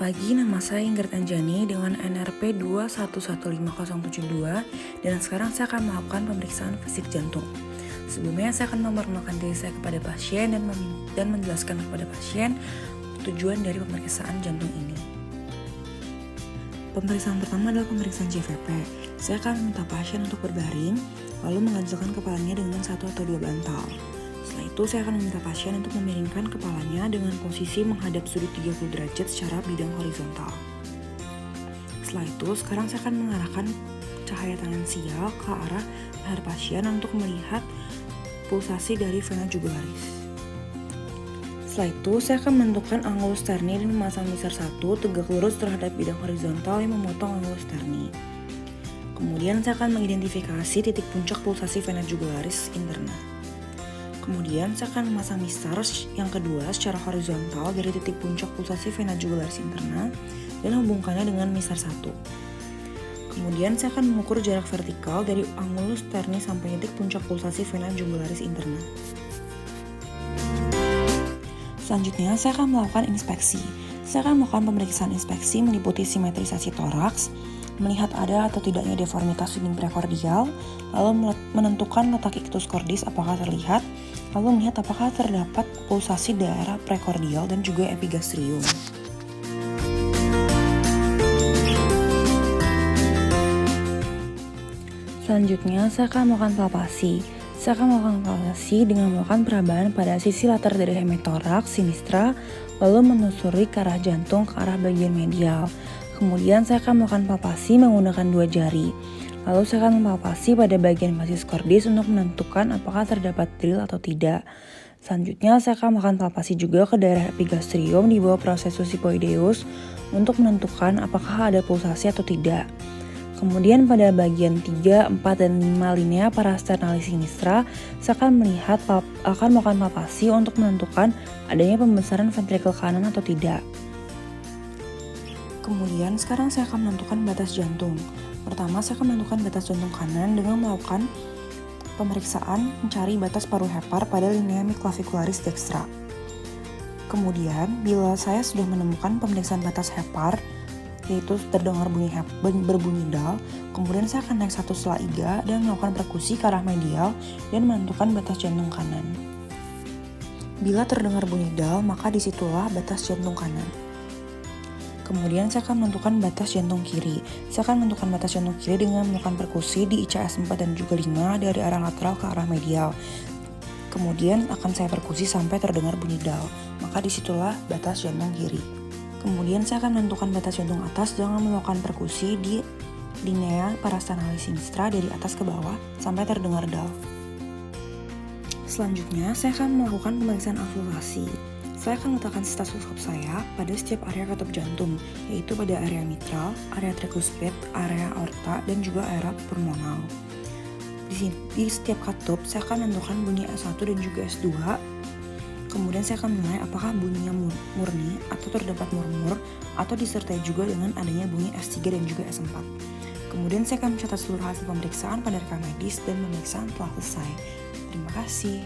pagi, nama saya Ingrid Anjani dengan NRP 2115072 dan sekarang saya akan melakukan pemeriksaan fisik jantung. Sebelumnya saya akan memperkenalkan diri saya kepada pasien dan menjelaskan kepada pasien tujuan dari pemeriksaan jantung ini. Pemeriksaan pertama adalah pemeriksaan JVP. Saya akan meminta pasien untuk berbaring, lalu mengganjalkan kepalanya dengan 1 atau 2 bantal. Setelah itu saya akan meminta pasien untuk memiringkan kepalanya dengan posisi menghadap sudut 30 derajat secara bidang horizontal. Setelah itu sekarang saya akan mengarahkan cahaya tangan sial ke arah leher pasien untuk melihat pulsasi dari vena jugularis. Setelah itu saya akan menentukan angulus sterni dan memasang misar 1 tegak lurus terhadap bidang horizontal yang memotong angulus sterni. Kemudian saya akan mengidentifikasi titik puncak pulsasi vena jugularis interna. Kemudian saya akan memasang misar yang kedua secara horizontal dari titik puncak pulsasi vena jugularis interna dan hubungkannya dengan misar 1. Kemudian saya akan mengukur jarak vertikal dari angulus sterni sampai titik puncak pulsasi vena jugularis interna. Selanjutnya saya akan melakukan inspeksi. Saya akan melakukan pemeriksaan inspeksi meliputi simetrisasi toraks, melihat ada atau tidaknya deformitas dinding prekordial, lalu menentukan letak ictus cordis apakah terlihat, lalu melihat apakah terdapat pulsasi daerah prekordial dan juga epigastrium. Selanjutnya saya akan melakukan palpasi. Saya akan melakukan palpasi dengan melakukan perabaan pada sisi latar dari hemitoraks, sinistra, lalu menelusuri ke arah jantung ke arah bagian medial. Kemudian saya akan melakukan palpasi menggunakan 2 jari. Lalu saya akan mempalpasi pada bagian basis cordis untuk menentukan apakah terdapat drill atau tidak. Selanjutnya saya akan melakukan palpasi juga ke daerah epigastrium di bawah processus hypoideus untuk menentukan apakah ada pulsasi atau tidak. Kemudian pada bagian 3, 4, dan 5 linea parasternalis sinistra, saya akan melakukan palpasi untuk menentukan adanya pembesaran ventrikel kanan atau tidak. Kemudian sekarang saya akan menentukan batas jantung. Pertama saya akan menentukan batas jantung kanan dengan melakukan pemeriksaan mencari batas paru hepar pada linea midclavicularis dextra. Kemudian bila saya sudah menemukan pemeriksaan batas hepar, yaitu terdengar berbunyi dal, kemudian saya akan naik 1 setelah iga dan melakukan perkusi ke arah medial dan menentukan batas jantung kanan. Bila terdengar bunyi dal, maka disitulah batas jantung kanan. Kemudian saya akan menentukan batas jantung kiri. Saya akan menentukan batas jantung kiri dengan melakukan perkusi di ICS 4 dan juga 5 dari arah lateral ke arah medial. Kemudian akan saya perkusi sampai terdengar bunyi dal, maka disitulah batas jantung kiri. Kemudian saya akan menentukan batas jantung atas dengan melakukan perkusi di linea parasternalis sinistra dari atas ke bawah sampai terdengar dal. Selanjutnya saya akan melakukan pemeriksaan auskultasi. Saya akan meletakkan stetoskop saya pada setiap area katup jantung, yaitu pada area mitral, area tricuspid, area aorta, dan juga area pulmonal. Di setiap katup saya akan menentukan bunyi S1 dan juga S2. Kemudian saya akan menilai apakah bunyinya murni atau terdapat murmur atau disertai juga dengan adanya bunyi S3 dan juga S4. Kemudian saya akan mencatat seluruh hasil pemeriksaan pada rekam medis dan pemeriksaan telah selesai. Terima kasih.